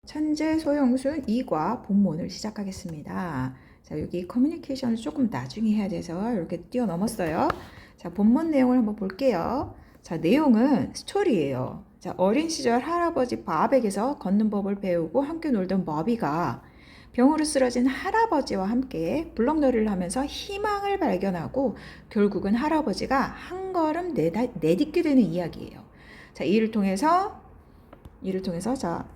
천재 소형순 2과 본문을 시작하겠습니다. 자, 여기 커뮤니케이션을 조금 나중에 해야 돼서 이렇게 뛰어넘었어요. 자, 본문 내용을 한번 볼게요. 자, 내용은 스토리예요. 자, 어린 시절 할아버지 밥에게서 걷는 법을 배우고 함께 놀던 머비가 병으로 쓰러진 할아버지와 함께 블럭놀이를 하면서 희망을 발견하고 결국은 할아버지가 한 걸음 내딛게 되는 이야기예요. 자, 이를 통해서 자,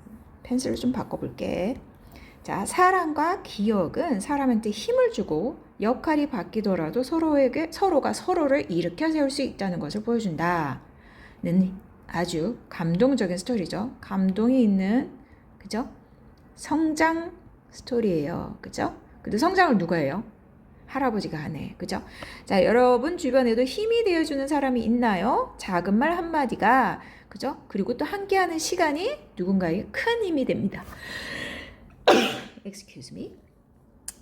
펜슬을 좀 바꿔볼게. 자, 사랑과 기억은 사람한테 힘을 주고 역할이 바뀌더라도 서로가 서로를 일으켜 세울 수 있다는 것을 보여준다는 아주 감동적인 스토리죠. 감동이 있는, 그죠? 성장 스토리예요. 그죠? 근데 성장을 누가 해요? 할아버지가 하네. 그죠? 자, 여러분 주변에도 힘이 되어주는 사람이 있나요? 작은 말 한마디가, 그죠? 그리고 또 함께하는 시간이 누군가에게 큰 힘이 됩니다. Excuse me.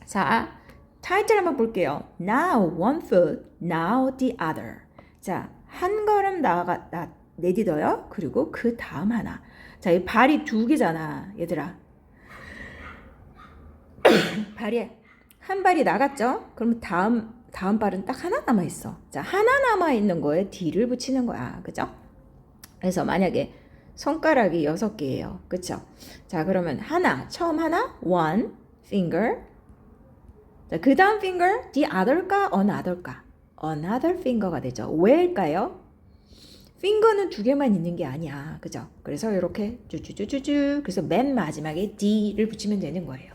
자, 타이틀 한번 볼게요. Now one foot, now the other. 자, 한 걸음 내딛어요. 그리고 그 다음 하나. 자, 이 발이 두 개잖아, 얘들아. 발이 한 발이 나갔죠? 그럼 다음 발은 딱 하나 남아 있어. 자, 하나 남아 있는 거에 D를 붙이는 거야, 그죠? 그래서 만약에 손가락이 6개예요, 그쵸? 자, 그러면 처음 하나, one finger. 자, 그 다음 finger, the other가 another가? another finger가 되죠. 왜일까요? finger는 2개만 있는 게 아니야, 그죠? 그래서 이렇게 쭈쭈쭈쭈쭈. 그래서 맨 마지막에 D를 붙이면 되는 거예요.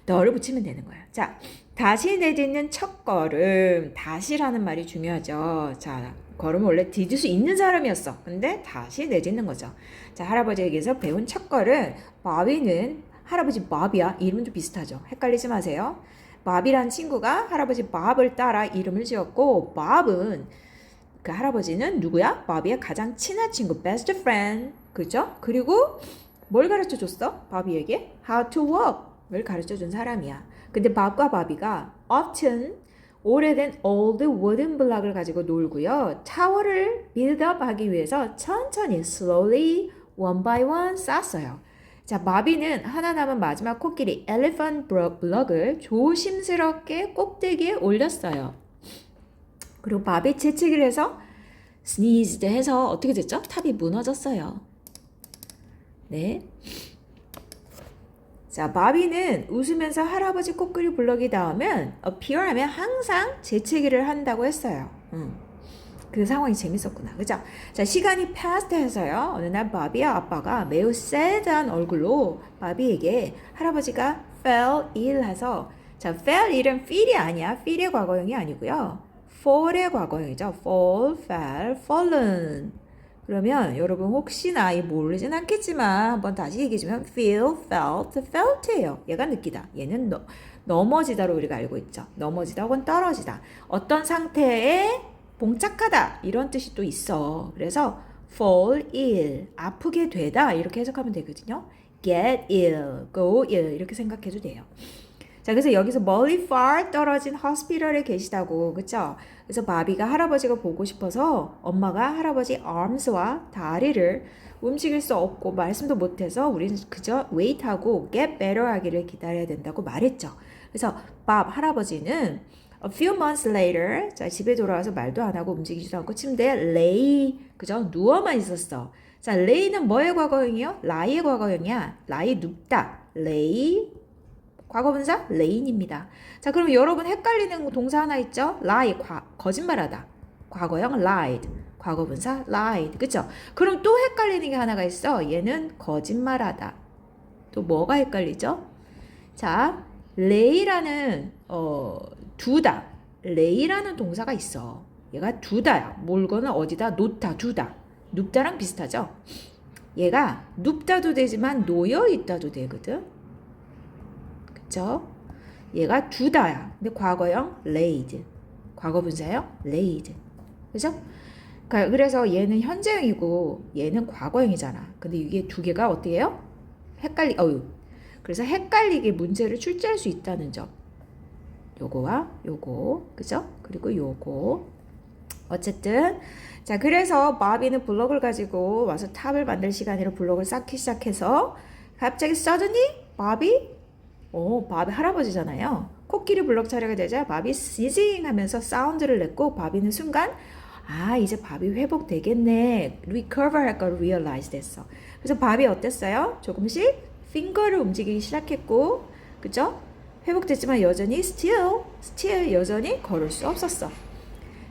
너를 붙이면 되는 거야. 자, 다시 내딛는 첫 걸음. 다시라는 말이 중요하죠. 자, 걸음을 원래 디딜 수 있는 사람이었어. 근데 다시 내딛는 거죠. 자, 할아버지에게서 배운 첫 걸음. 바비는 할아버지 밥이야. 이름은 좀 비슷하죠. 헷갈리지 마세요. 밥이란 친구가 할아버지 밥을 따라 이름을 지었고, 밥은 그 할아버지는 누구야? 바비의 가장 친한 친구, best friend. 그죠? 그리고 뭘 가르쳐 줬어? 바비에게? How to walk. 을 가르쳐준 사람이야. 근데 밥과 바비가 often 오래된 old wooden block을 가지고 놀고요. 타워를 build up 하기 위해서 천천히 slowly one by one 쌓았어요. 자, 바비는 하나 남은 마지막 코끼리 elephant block을 조심스럽게 꼭대기에 올렸어요. 그리고 바비 재채기를 해서 sneezed 해서 어떻게 됐죠? 탑이 무너졌어요. 네. 자, 바비는 웃으면서 할아버지 코끼리 블럭이 닿으면 appear 하면 항상 재채기를 한다고 했어요. 그 상황이 재밌었구나. 그죠? 자, 시간이 passed 해서요. 어느 날 바비와 아빠가 매우 sad한 얼굴로 바비에게 할아버지가 fell ill 해서, 자, fell ill은 feel이 아니야. feel의 과거형이 아니고요. fall의 과거형이죠. fall, fell, fallen. 그러면 여러분 혹시나 모르진 않겠지만 한번 다시 얘기해주면 feel, felt, felt예요. 얘가 느끼다. 얘는 넘어지다로 우리가 알고 있죠. 넘어지다 혹은 떨어지다. 어떤 상태에 봉착하다 이런 뜻이 또 있어. 그래서 fall ill, 아프게 되다 이렇게 해석하면 되거든요. get ill, go ill 이렇게 생각해도 돼요. 자, 그래서 여기서 멀리 far 떨어진 hospital에 계시다고, 그쵸? 그래서 바비가 할아버지가 보고 싶어서 엄마가 할아버지 arms와 다리를 움직일 수 없고 말씀도 못해서 우리는 그저 wait하고 get better 하기를 기다려야 된다고 말했죠. 그래서 할아버지는 a few months later, 자, 집에 돌아와서 말도 안 하고 움직이지도 않고 침대에 lay, 그죠? 누워만 있었어. 자, lay는 뭐의 과거형이요? lie의 과거형이야. lie 눕다. lay 과거분사 lay입니다. 자, 그럼 여러분 헷갈리는 동사 하나 있죠? lie, 거짓말하다. 과거형 lied. 과거분사 lied. 그쵸? 그럼 또 헷갈리는 게 하나가 있어. 얘는 거짓말하다. 또 뭐가 헷갈리죠? 자, lay라는 두다. lay라는 동사가 있어. 얘가 두다야. 몰거나 어디다 놓다, 두다. 눕다랑 비슷하죠? 얘가 눕다도 되지만 놓여 있다도 되거든. 그쵸? 얘가 두다야. 근데 과거형 laid. 과거분사요? laid. 그죠? 그래서 얘는 현재형이고 얘는 과거형이잖아. 근데 이게 두 개가 어떻게 해요? 그래서 헷갈리게 문제를 출제할 수 있다는 점. 요거와 요거. 그죠? 그리고 요거. 어쨌든 자, 그래서 바비는 블럭을 가지고 와서 탑을 만들 시간으로 블럭을 쌓기 시작해서 갑자기 suddenly 바비 바비 할아버지잖아요. 코끼리 블럭 차례가 되자 바비 sneezing 하면서 사운드를 냈고 바비는 순간 이제 바비 회복되겠네. recover 할 걸 realize 됐어. 그래서 바비 어땠어요? 조금씩 핑거를 움직이기 시작했고, 그죠? 회복됐지만 여전히 still 여전히 걸을 수 없었어.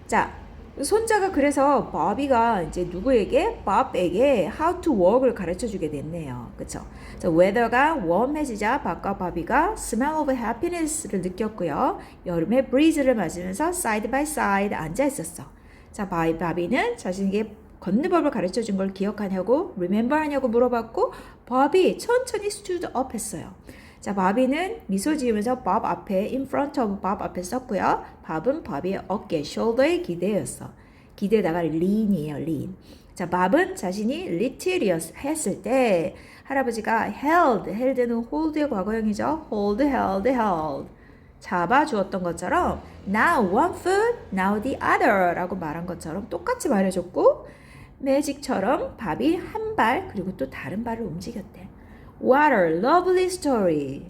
자, 손자가 그래서 바비가 이제 누구에게? 밥에게 how to walk을 가르쳐 주게 됐네요. 그쵸? 자, weather가 웜해지자 밥과 바비가 smell of happiness를 느꼈고요. 여름에 breeze를 맞으면서 side by side 앉아 있었어. 자, 바비는 자신에게 걷는 법을 가르쳐 준 걸 기억하냐고, remember 하냐고 물어봤고, 바비 천천히 stood up 했어요. 자, 바비는 미소 지으면서 밥 앞에, in front of 밥 앞에 썼고요. 밥은 바비의 어깨, shoulder에 기대였어. 기대다가 lean이에요, lean. 자, 밥은 자신이 little 했을 때, 할아버지가 held는 hold의 과거형이죠. held. 잡아주었던 것처럼 now one foot, now the other 라고 말한 것처럼 똑같이 말해줬고 매직처럼 밥이 한 발 그리고 또 다른 발을 움직였대. What a lovely story.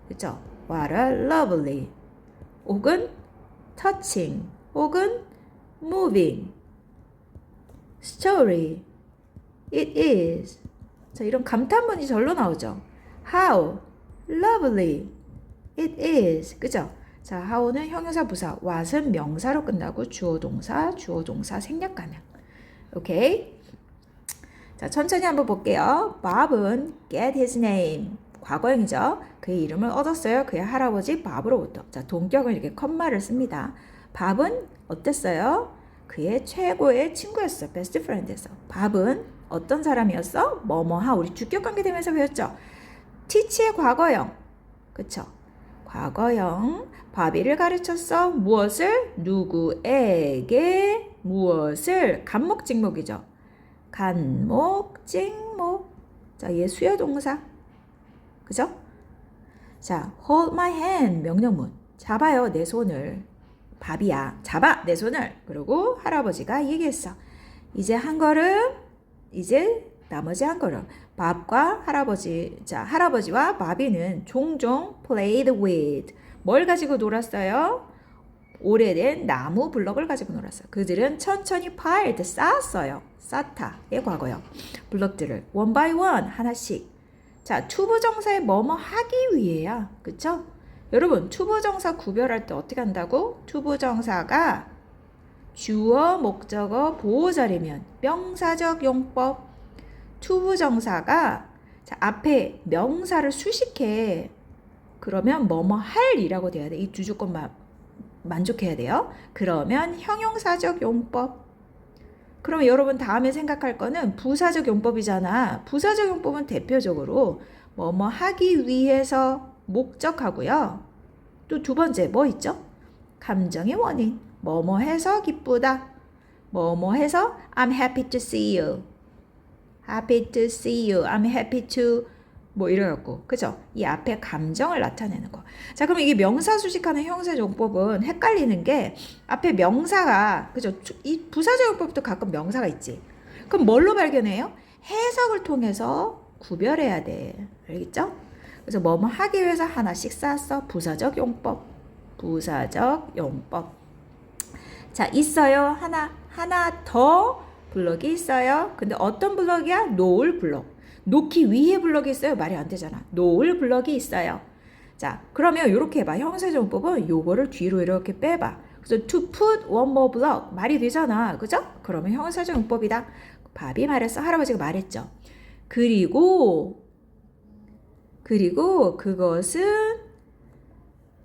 그죠? What a lovely. 혹은 touching. 혹은 moving. story. It is. 자, 이런 감탄문이 절로 나오죠. How lovely. It is. 그죠? 자, how는 형용사 부사, what은 명사로 끝나고 주어 동사 생략가능. 오케이? 자, 천천히 한번 볼게요. Bob은 get his name. 과거형이죠. 그의 이름을 얻었어요. 그의 할아버지 밥으로부터. 자, 동격은 이렇게 컴마를 씁니다. 밥은 어땠어요? 그의 최고의 친구였어. 베스트 프렌드였어. 밥은 어떤 사람이었어? 뭐뭐하. 우리 주격관계 되면서 배웠죠. teach의 과거형. 그쵸? 과거형. 바비를 가르쳤어. 무엇을? 누구에게 무엇을? 간목직목이죠. 간목직목. 자, 얘 수요동사. 그죠? 자, hold my hand. 명령문. 잡아요, 내 손을. 바비야, 잡아, 내 손을. 그리고 할아버지가 얘기했어. 이제 한 걸음, 이제 나머지 한 걸음. 밥과 할아버지, 자, 할아버지와 바비는 종종 played with. 뭘 가지고 놀았어요? 오래된 나무 블럭을 가지고 놀았어요. 그들은 천천히 piled, 쌓았어요. 쌓다의 과거요. 블럭들을 one by one, 하나씩. 자, 투부정사의 뭐뭐 하기 위해야. 그쵸? 여러분, 투부정사 구별할 때 어떻게 한다고? 투부정사가 주어, 목적어, 보호자리면 명사적 용법. 투부정사가 자, 앞에 명사를 수식해. 그러면 뭐뭐 할이라고 돼야 돼. 이 두 조건만 만족해야 돼요. 그러면 형용사적 용법. 그럼 여러분 다음에 생각할 거는 부사적 용법이잖아. 부사적 용법은 대표적으로 뭐뭐 하기 위해서 목적하고요. 또 두 번째 뭐 있죠? 감정의 원인. 뭐뭐 해서 기쁘다. 뭐뭐 해서 I'm happy to see you. happy to see you. I'm happy to 뭐 이래갖고 그죠? 이 앞에 감정을 나타내는 거. 자, 그럼 이게 명사 수식하는 형용사 용법은 헷갈리는 게 앞에 명사가 그죠? 이 부사적 용법도 가끔 명사가 있지. 그럼 뭘로 발견해요? 해석을 통해서 구별해야 돼. 알겠죠? 그래서 뭐뭐 하기 위해서 하나씩 쌓았어. 부사적 용법. 부사적 용법. 자, 있어요. 하나 더 블럭이 있어요. 근데 어떤 블럭이야? 놓을 블럭. 놓기 위해 블럭이 있어요. 말이 안 되잖아. 놓을 블럭이 있어요. 자, 그러면 이렇게 해봐. 형용사용법은 요거를 뒤로 이렇게 빼봐. 그래서 to put one more block 말이 되잖아. 그죠? 그러면 형용사용법이다. 바비 말했어. 할아버지가 말했죠. 그리고 그것은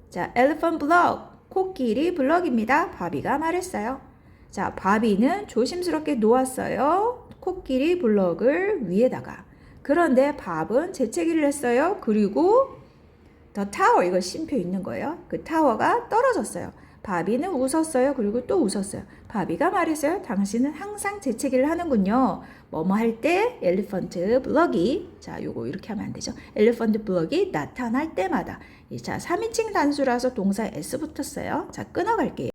자, elephant block 코끼리 블럭입니다. 바비가 말했어요. 자, 바비는 조심스럽게 놓았어요. 코끼리 블럭을 위에다가. 그런데 밥은 재채기를 했어요. 그리고 the tower, 이거 쉼표 있는 거예요. 그 타워가 떨어졌어요. 바비는 웃었어요. 그리고 또 웃었어요. 바비가 말했어요. 당신은 항상 재채기를 하는군요. 뭐뭐 할 때 엘리펀트 블럭이 자, 요거 이렇게 하면 안 되죠. 엘리펀트 블럭이 나타날 때마다 자, 3인칭 단수라서 동사에 s 붙었어요. 자, 끊어갈게요.